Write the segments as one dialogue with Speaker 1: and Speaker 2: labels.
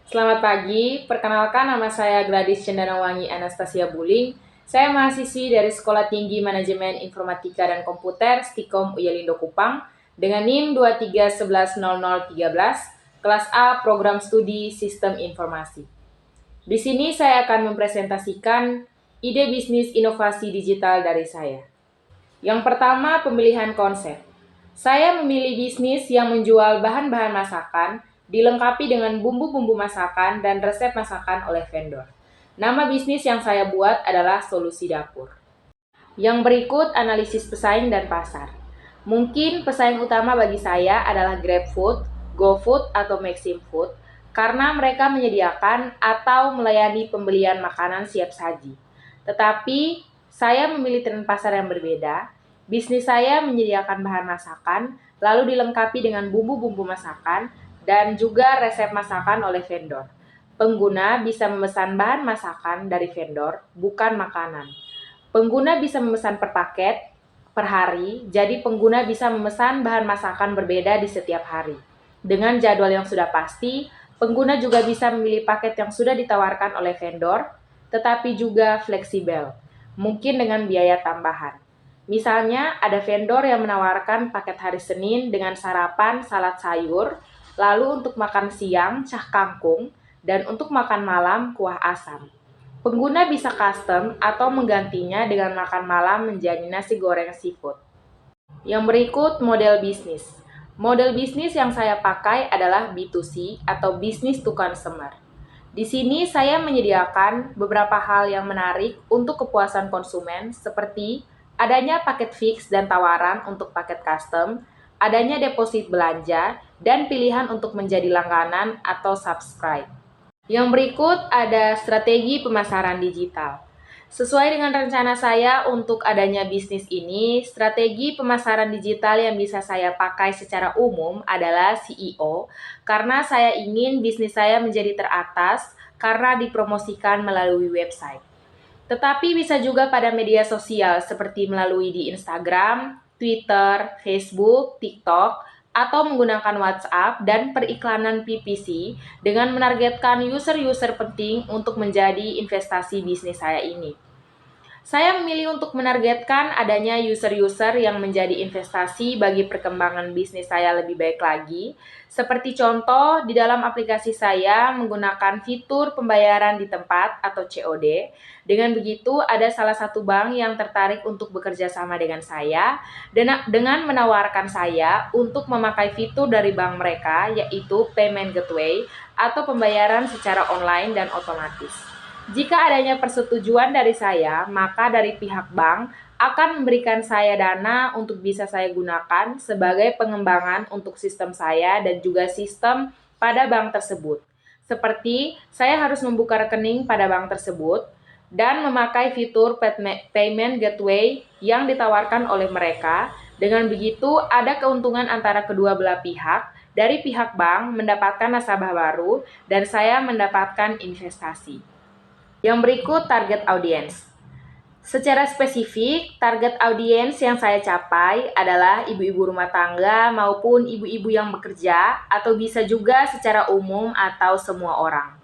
Speaker 1: Selamat pagi, perkenalkan nama saya Gladys Cendanawangi Anastasia Buling. Saya mahasiswi dari Sekolah Tinggi Manajemen Informatika dan Komputer Stikom Uyalindo Kupang dengan NIM 23110013, kelas A Program Studi Sistem Informasi. Di sini saya akan mempresentasikan ide bisnis inovasi digital dari saya. Yang pertama, pemilihan konsep. Saya memilih bisnis yang menjual bahan-bahan masakan, dilengkapi dengan bumbu-bumbu masakan dan resep masakan oleh vendor. Nama bisnis yang saya buat adalah Solusi Dapur. Yang berikut analisis pesaing dan pasar. Mungkin pesaing utama bagi saya adalah GrabFood, GoFood, atau Maxim Food karena mereka menyediakan atau melayani pembelian makanan siap saji. Tetapi saya memilih tren pasar yang berbeda. Bisnis saya menyediakan bahan masakan, lalu dilengkapi dengan bumbu-bumbu masakan dan juga resep masakan oleh vendor. Pengguna bisa memesan bahan masakan dari vendor, bukan makanan. Pengguna bisa memesan per paket, per hari, jadi pengguna bisa memesan bahan masakan berbeda di setiap hari. Dengan jadwal yang sudah pasti, pengguna juga bisa memilih paket yang sudah ditawarkan oleh vendor, tetapi juga fleksibel, mungkin dengan biaya tambahan. Misalnya, ada vendor yang menawarkan paket hari Senin dengan sarapan salad sayur, lalu untuk makan siang cah kangkung, dan untuk makan malam kuah asam. Pengguna bisa custom atau menggantinya dengan makan malam menjadi nasi goreng seafood. Yang berikut model bisnis. Model bisnis yang saya pakai adalah B2C atau business to consumer. Di sini saya menyediakan beberapa hal yang menarik untuk kepuasan konsumen seperti adanya paket fix dan tawaran untuk paket custom, adanya deposit belanja, dan pilihan untuk menjadi langganan atau subscribe. Yang berikut ada strategi pemasaran digital. Sesuai dengan rencana saya untuk adanya bisnis ini, strategi pemasaran digital yang bisa saya pakai secara umum adalah CEO, karena saya ingin bisnis saya menjadi teratas karena dipromosikan melalui website. Tetapi bisa juga pada media sosial seperti melalui di Instagram, Twitter, Facebook, TikTok, atau menggunakan WhatsApp dan periklanan PPC dengan menargetkan user-user penting untuk menjadi investasi bisnis saya ini. Saya memilih untuk menargetkan adanya user-user yang menjadi investasi bagi perkembangan bisnis saya lebih baik lagi. Seperti contoh, di dalam aplikasi saya menggunakan fitur pembayaran di tempat atau COD. Dengan begitu, ada salah satu bank yang tertarik untuk bekerja sama dengan saya dengan menawarkan saya untuk memakai fitur dari bank mereka, yaitu Payment Gateway atau pembayaran secara online dan otomatis. Jika adanya persetujuan dari saya, maka dari pihak bank akan memberikan saya dana untuk bisa saya gunakan sebagai pengembangan untuk sistem saya dan juga sistem pada bank tersebut. Seperti saya harus membuka rekening pada bank tersebut dan memakai fitur payment gateway yang ditawarkan oleh mereka. Dengan begitu, ada keuntungan antara kedua belah pihak. Dari pihak bank mendapatkan nasabah baru dan saya mendapatkan investasi. Yang berikut target audiens. Secara spesifik, target audiens yang saya capai adalah ibu-ibu rumah tangga maupun ibu-ibu yang bekerja atau bisa juga secara umum atau semua orang.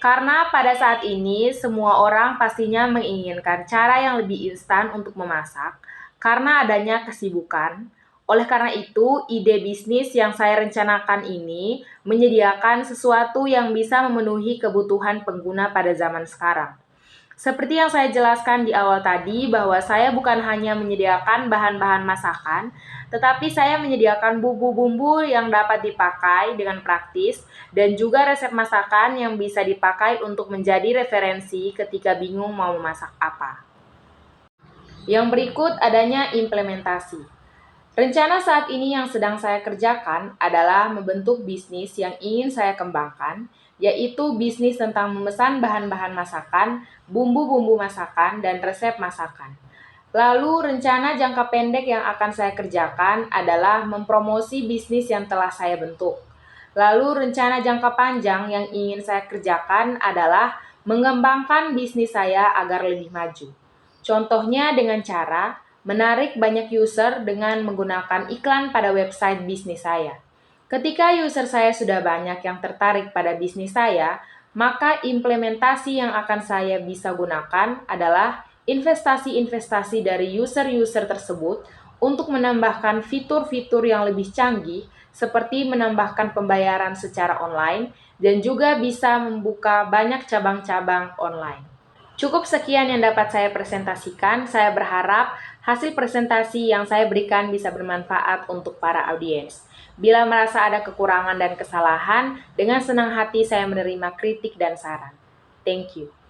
Speaker 1: Karena pada saat ini semua orang pastinya menginginkan cara yang lebih instan untuk memasak karena adanya kesibukan. Oleh karena itu, ide bisnis yang saya rencanakan ini menyediakan sesuatu yang bisa memenuhi kebutuhan pengguna pada zaman sekarang. Seperti yang saya jelaskan di awal tadi, bahwa saya bukan hanya menyediakan bahan-bahan masakan, tetapi saya menyediakan bumbu-bumbu yang dapat dipakai dengan praktis dan juga resep masakan yang bisa dipakai untuk menjadi referensi ketika bingung mau memasak apa. Yang berikut adanya implementasi. Rencana saat ini yang sedang saya kerjakan adalah membentuk bisnis yang ingin saya kembangkan, yaitu bisnis tentang memesan bahan-bahan masakan, bumbu-bumbu masakan, dan resep masakan. Lalu rencana jangka pendek yang akan saya kerjakan adalah mempromosi bisnis yang telah saya bentuk. Lalu rencana jangka panjang yang ingin saya kerjakan adalah mengembangkan bisnis saya agar lebih maju. Contohnya dengan cara menarik banyak user dengan menggunakan iklan pada website bisnis saya. Ketika user saya sudah banyak yang tertarik pada bisnis saya, maka implementasi yang akan saya bisa gunakan adalah investasi-investasi dari user-user tersebut untuk menambahkan fitur-fitur yang lebih canggih seperti menambahkan pembayaran secara online dan juga bisa membuka banyak cabang-cabang online. Cukup sekian yang dapat saya presentasikan. Saya berharap hasil presentasi yang saya berikan bisa bermanfaat untuk para audiens. Bila merasa ada kekurangan dan kesalahan, dengan senang hati saya menerima kritik dan saran. Thank you.